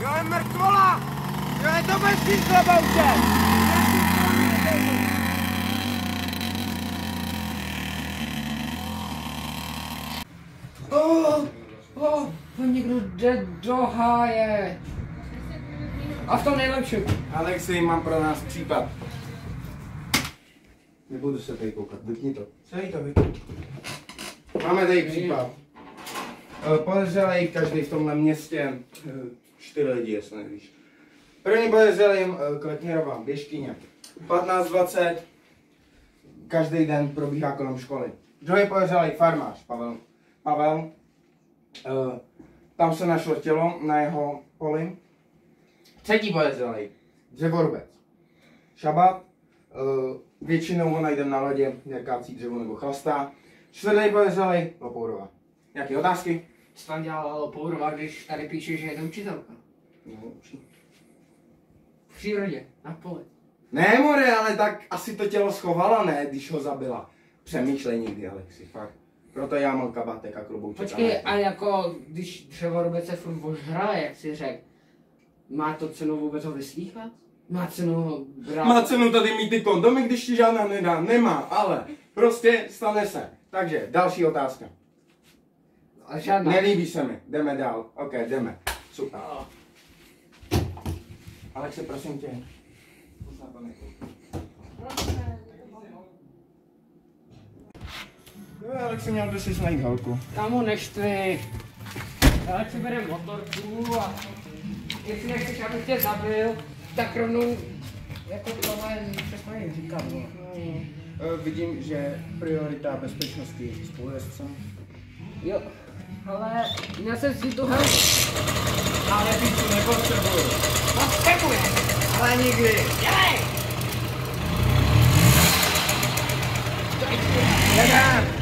Jo, je mrtvola! Jo, je to bez tím kloboučem! To někdo jde do háje. A v tom nejlepším. Alexej, mám pro nás případ. Nebudu se tady koukat, vypni to. Celý to vypni. Máme tady případ. Podezřelej každý v tomhle městě, 4 lidi, jestli nevíš. První podezřelým Kletněrová, běžkyně. 15:20, každý den probíhá kolem školy. Druhý podezřelý farmář, Pavel. Tam se našlo tělo na jeho poli. Třetí podezřelý, dřevorubec. Šabat, většinou ho najdeme na ledě, jak kácí dřevo nebo chlastá. Čtvrtý podezřelý, Lopourova. Jaké otázky? Co tam dělala Lopourova, když tady píše, že je učitelka? No, v přírodě, na poli. ne, more, ale tak asi to tělo schovala, ne, když ho zabila. Přemýšlej někdy, Alexi, fakt. Proto já mám kabátek a klobouček. Počkej, a jako když dřevorubec se furt ožrale, jak si řekl, má to cenu vůbec ho vyslýchat? Má cenu ho brát? Má cenu tady mít ty kondomy, když ti žádná nedá, nemá, ale prostě stane se. Takže další otázka. A žádná. Nelíbí se mi, jdeme dál. Ok, jdeme. Super. Alexi, prosím tě. Alexi, měl by si najít holku. Kámo, neštvi. Alexi bere motorku a jestli nechceš, abych tě zabil, tak rovnou jako tohle přestaň říkat. No. Vidím, že priorita bezpečnosti spolujezdcem. Jo, ale měl jsem si tu helmu. Ale píču nepotřebuju. Potřebuje. Ale nikdy. Dělej! Jdeme!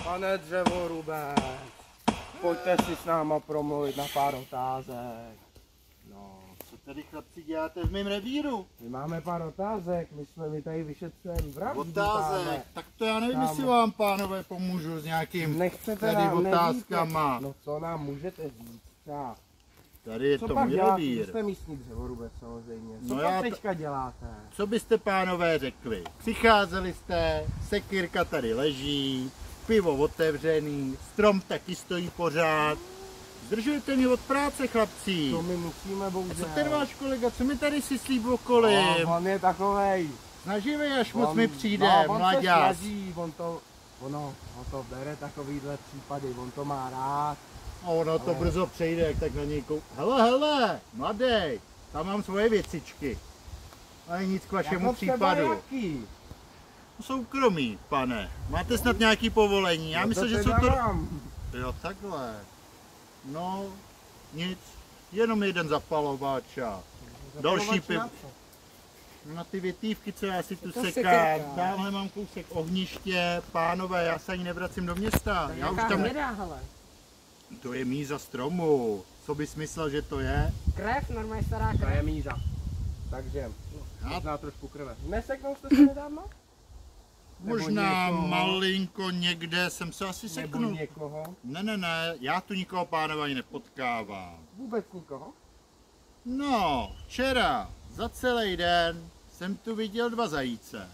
Pane dřevorubec, pojďte si s náma promluvit na pár otázek. No, co tady chlapci děláte v mém revíru? My máme pár otázek, my tady vyšetřujeme vraždu. Otázek? Tak to já nevím, jestli vám, pánové, pomůžu s nějakým Nechcete tady nám otázkama. No co nám můžete říct? Třeba. Tady je Co to pak můj děláte? revír. Jste místní dřevorubec samozřejmě. Co No pak já teďka děláte? Co byste, pánové, řekli? Přicházeli jste, sekírka tady leží, pivo otevřený, strom taky stojí pořád. Zdržujete mě od práce, chlapci. To my musíme A bohužel. co ten váš kolega, co mi tady si slíb okolím? No, on je takovej. Snaživý, až moc mi přijde, on mlaďás. se snaží, ono to bere takovýhle případy, on to má rád. A ono to brzo přejde, jak tak na něj Hele, mladej, tam mám svoje věcičky. Ale nic k vašemu Jako třeba případu. jaký? Soukromí, pane. Máte snad nějaký povolení? Já myslím, že jsou to... Mám. Jo, takhle. No, nic. Jenom jeden zapalovač a další pivo. Na ty větívky, co já si tu sekám. Tamhle mám kousek ohniště. Pánové, já se ani nevracím do města. Já už tam To je míza stromu. Co bys myslel, že to je? Krev, normálně stará To krev. je míza. Takže, Já- možná trošku krve. Neseknul jste se nedávno? Možná někoho. malinko někde jsem se asi Nebo seknul. někoho? Ne, já tu nikoho, pánové, ani nepotkávám. Vůbec nikoho? No, včera za celý den jsem tu viděl 2 zajíce.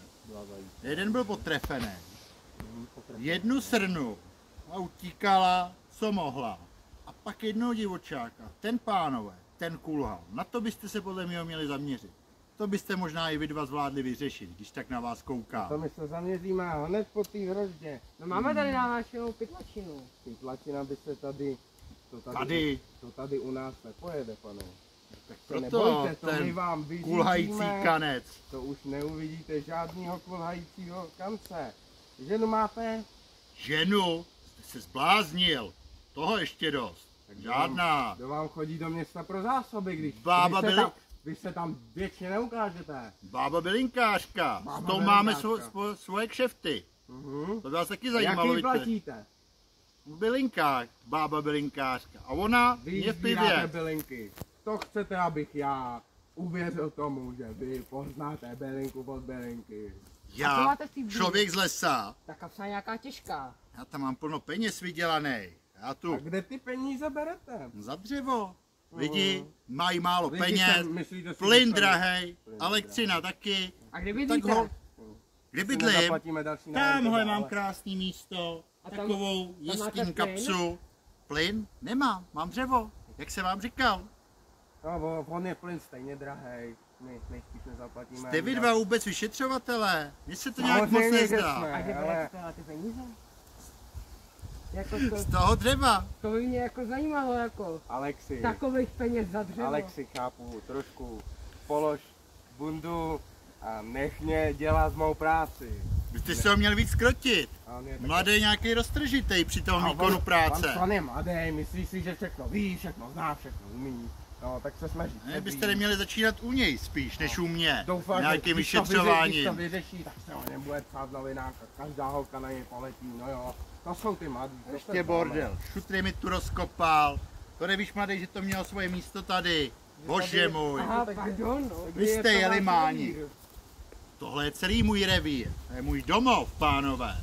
Jeden byl potrefený. Jednu srnu a utíkala, co mohla. A pak jednoho divočáka. Ten, pánové, ten kulhal. Na to byste se podle mě měli zaměřit. To byste možná i vy dva zvládli vyřešit, když tak na vás kouká. To my se zaměříme hned po té hroždě. No máme tady návačenou pytlačinu. Ty tlačina by se tady... Tady. To tady u nás nepojede, pane. Tak To proto nebojte, to my ten vám kulhající vyřídíme. kanec. To už neuvidíte žádného kulhajícího kance. Ženu máte? Ženu? Jste se zbláznil. Toho ještě dost. Tak Žádná. Kdo vám chodí do města pro zásoby, když Bába byli... vy se tam většině neukážete. Bába bylinkářka. Bába S tou máme bylinkářka. svoje kšefty. To by vás taky zajímalo, Jak ji víte. platíte? V bylinkách. Bába bylinkářka. A ona Vy je v sbíráte pivě. bylinky. To chcete, abych já uvěřil tomu, že vy poznáte bylinku od bylinky. A co Já, máte v té bílé? člověk z lesa, Ta kapsa je nějaká těžká. já tam mám plno peněz vydělanej. Já A tu kde ty peníze berete? za dřevo. Lidi mají málo Lidi peněz, sem, myslíte si, plyn že tady- drahej, Plyn elektřina taky. A kde Tak bydlíte? ho, kde Si bydlím? nezaplatíme další nájem, Tamhle to mám dále. krásný místo, A tam- takovou máte jeskyní plyn? kapsu. Plyn? Nemám, mám dřevo, jak jsem vám říkal. No, on je plyn stejně drahej. My nejspíš nezaplatíme. Jste vy dva vůbec vyšetřovatelé? Mně se to No, nějak moc samozřejmě, že nezdá. jsme. A kde ale- berete ty peníze? Jako Z toho dřeva. to by mě jako zajímalo, jako Alexi, takových peněz za dřevo. Alexi, chápu, trošku polož bundu a nech mě dělat mou práci. Vy jste se ho měl víc skrotit. A on je taky- Mladý nějaký roztržitej při tom A výkonu práce. On je mladý, myslí si, že všechno ví, všechno zná, všechno umí. No, tak se snaží. Ne, byste neměli začínat u něj spíš, než u mě. Doufám, Nějakým že když to vyšetřováním. vyřeší, tak se o něm bude psát v novinách a každá holka na něj poletí, no jo. To jsou ty mladí. to se Ještě známe. bordel. Šutry mi tu rozkopal. To nevíš, mladý, že to mělo svoje místo tady. Bože můj. Aha, pardon, no. Vy jste jelimáni. Tohle je celý můj revír. To je můj domov, pánové.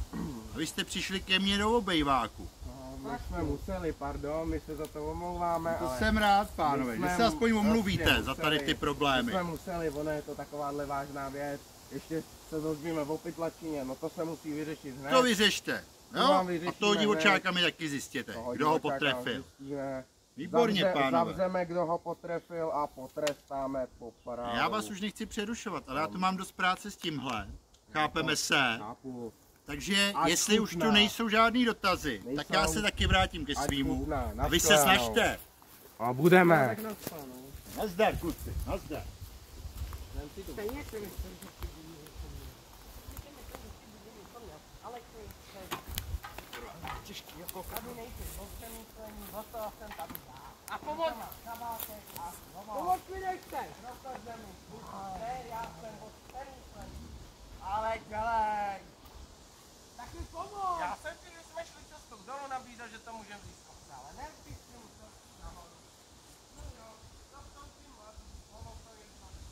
A vy jste přišli ke mně do obejváku. No, my jsme museli, pardon, my se za to omlouváme, To ale jsem rád, pánové, my že jsme se aspoň prostě omluvíte za tady museli. ty problémy. my jsme museli, ono je to takováhle vážná věc. Ještě se dozvíme v opytlačině, no to se musí vyřešit hned. To vyřešte. To Jo? vám A vyřešíme toho divočáka hned. mi taky zjistěte, Toho kdo ho divočáka potrefil. zjistíme. Výborně, pánové. Zavřeme, kdo ho potrefil a potrestáme po právu. Já vás už nechci přerušovat, ale já tu mám dost práce s tímhle. Chápeme se. Chápu. Takže Ať jestli už chutná. tu nejsou žádný dotazy, tak já Nejsou. se taky vrátím ke Ať svýmu. chutná, A vy se nashledanou. snažte. A budeme. Tak napsal, no. Nazdar, kluci, nazdar. Stejně si myslím, že ty Těžký jako kabinejky, rozpřemýšlení, hotovo jsem tam dá. A pomoc! Pomoc mi nechte! Já jsem rozpřemýšlený. Ale dělej. Tak mi pomoc! Já jsem ti, když jsme šli cestou dolů, nabízel, že to můžeme vzít z kopce, ale ne, ty si mu to nahoru. No jo, to jsou ty mladí, ono to je mladí.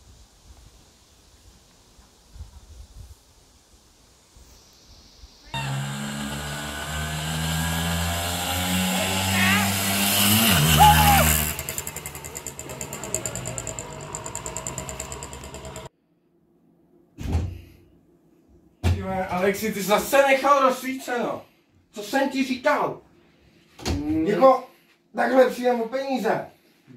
Alexi, ty jsi zase nechal rozsvíceno. Co jsem ti říkal? Jako, takhle přijde mu peníze.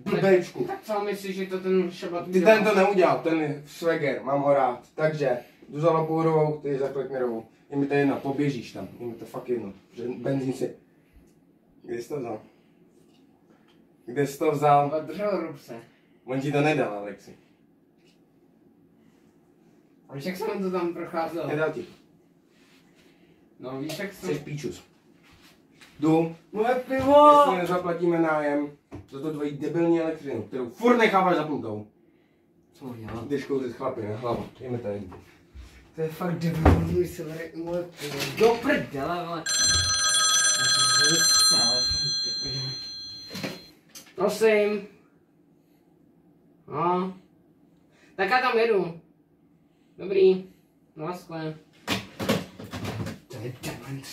Blbečku. Tak co myslíš, že to ten šabat Ty ten to neudělal, ten je Swagger, mám ho rád. Takže, jdu za Lapourovou, ty za Kleknerovou. Je mi to jedno, poběžíš tam, je mi to fakt jedno. Že benzín si... Kde jsi to vzal? Kde jsi to vzal? Držel rubse. On ti to nedal, Alexi. A víš, jak jsem to tam procházel? Nedal ti. No víš, jak Jsi jsem... píčus. Jdu. Moje pivo! Jestli nezaplatíme nájem za to tvoji debilní elektřinu, kterou furt necháváš zapnutou. Co mám dělat? Jdeš kouřit chlapi na hlavu, je mi to jedno. To je fakt debilní, se bere moje pivo. Do prdele, vole. Prosím. No. Tak já tam jedu. Dobrý. Naschle. To je dement,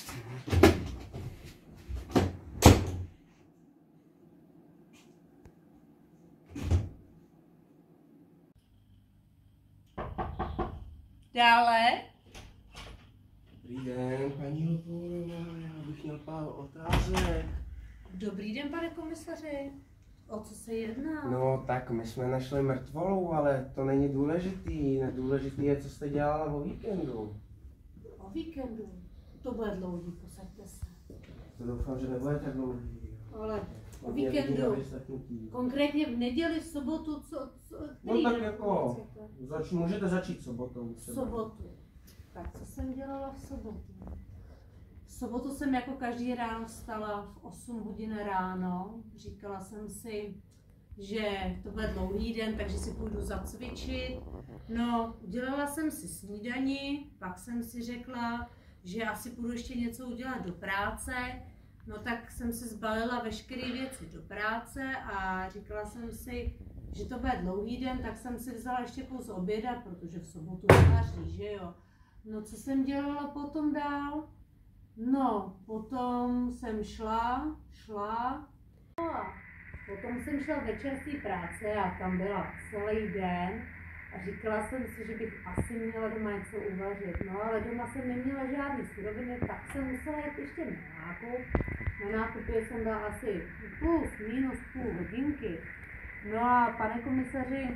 Dále? Dobrý den, paní Lopourová, já bych měl pár otázek. Dobrý den, pane komisaři. O co se jedná? No tak my jsme našli mrtvolu, ale to není důležitý. Důležitý je, co jste dělala o víkendu. O víkendu. To bude dlouhý, posaďte se. To doufám, že nebude tak dlouhý. Ale O víkendu. Konkrétně v neděli, v sobotu, No tak jako, můžete začít sobotou. V sobotu. Tak co jsem dělala v sobotu? V sobotu jsem jako každý ráno vstala v 8 hodin ráno. Říkala jsem si, že to bude dlouhý den, takže si půjdu zacvičit. No, udělala jsem si snídani, pak jsem si řekla, že asi půjdu ještě něco udělat do práce. No tak jsem si zbalila veškeré věci do práce a říkala jsem si, že to bude dlouhý den, tak jsem si vzala ještě kus oběda, protože v sobotu vaří, že jo. No co jsem dělala potom dál? No, potom jsem šla a potom jsem šla večer z té práce a tam byla celý den a říkala jsem si, že bych asi měla doma něco uvařit. No ale doma jsem neměla žádný suroviny, tak jsem musela jít ještě na nákup. Na nákupě jsem dala asi plus minus půl hodinky. No a pane komisaři,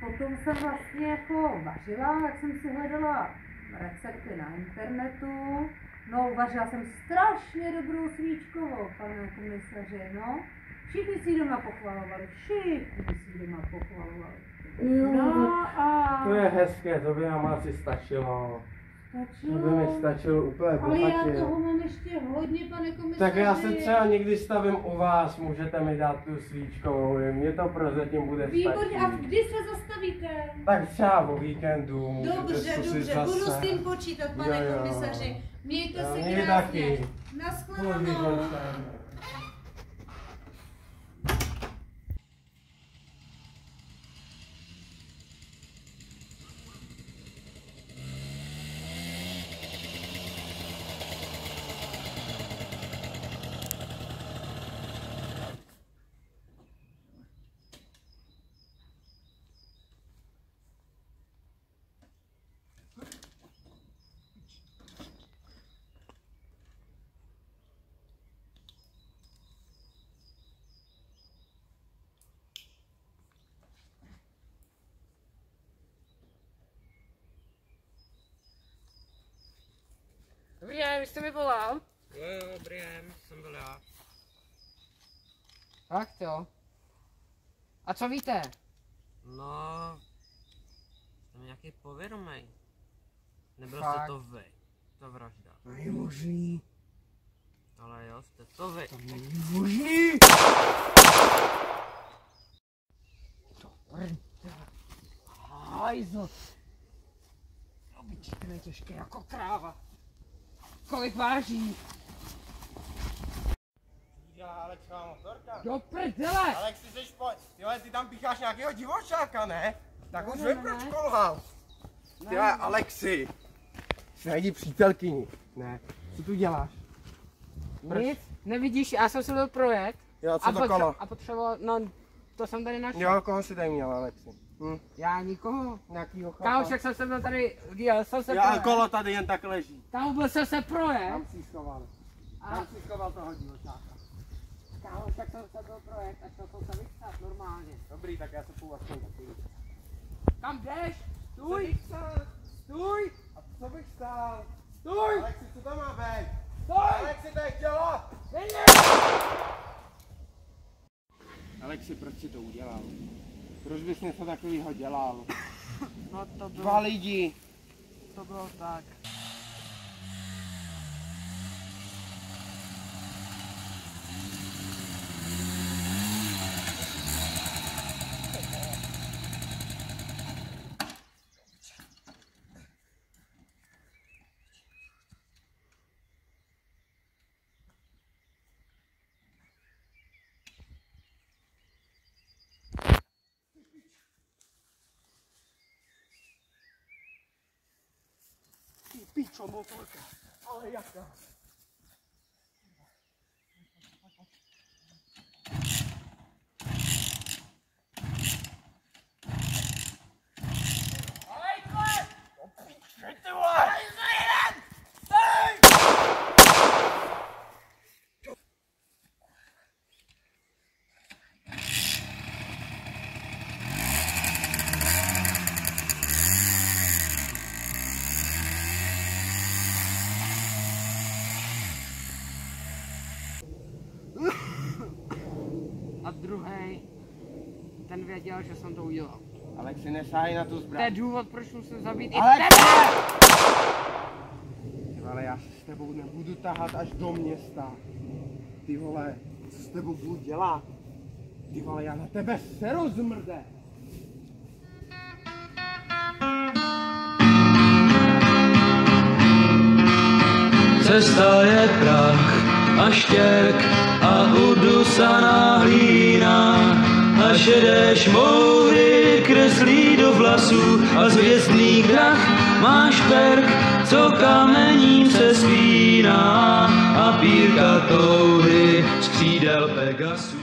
potom jsem vlastně jako vařila, tak jsem si hledala recepty na internetu. No, uvařila jsem strašně dobrou svíčkovou, pane komisaři, no. Všichni si doma pochvalovali, Jo, No a... to je hezké, to by nám asi stačilo. To by mi stačilo úplně bohatě. Ale já toho mám ještě hodně, pane komisaři. Tak já se třeba někdy stavím u vás, můžete mi dát tu svíčkovou, mně to prozatím bude stačit. Výborně, a kdy se zastavíte? Tak třeba o víkendu. Dobře, budu s tím počítat, pane komisaři. Mějte se krásně. Taky. Naschledanou. Dobrý den, vy jste mi volal? Jo, dobrý den, jsem byl já. Tak jo. A co víte? No, jsem nějaký povědomý. Nebyl Fakt? jste to vy, to vražda. To je možný. Ale jo, jste to vy. To není možný. To prdele. Hajzl. Obyčí, ten je těžký jako kráva. Kolik váží? Dělá Alexová motorka. Do prdele! Alex, ty seš ty tam pícháš nějakého divočáka, ne? Tak už Ne, vím, ne, proč ne. kolhal. Ty Alexi, si najdi přítelkyni. Ne, co tu děláš? Nic, nevidíš, já jsem si byl projekt. Jo, co to kolo? A potřeboval, no, to jsem tady našel. Jo, koho jsi tady měl, Alexi? Já nikoho. Nějakýho chlapa? Kámoš, jak jsem se byl tady, jel jsem se Já, projekt. kolo tady jen tak leží. Tam byl jsem se Tam projekt. jsi schoval. A Tam jsi schoval toho divočáka. kámoš, jak jsem se byl projekt, a šel jsem se vystát normálně. Dobrý, tak já se půjdu aspoň taky. Kam jdeš? Stůj! Stůj! A co bych stál? Stůj! Alexi, co to má být? Stůj! Alexi, to je chtělo! Není! Alexi, proč si to udělal? Proč bys něco takového dělal? No to bylo, 2 lidi. to bylo tak. Pičo, motorka. Ale jaká? Alexej, ten věděl, že jsem to udělal. Alexi, nesáhej na tu To zbraň. je důvod, proč musím zabít i Alexi! tebe! Ty vole, já se s tebou nebudu tahat až do města. Ty vole, co s tebou budu dělat? Ty vole, já na tebe se rozmrde. Cesta je prach a štěrk a udusaná hlína a šedé šmoury kreslí do vlasů a z hvězdných drah máš perk, co kamením se spíná a pírka touhy z křídel Pegasů.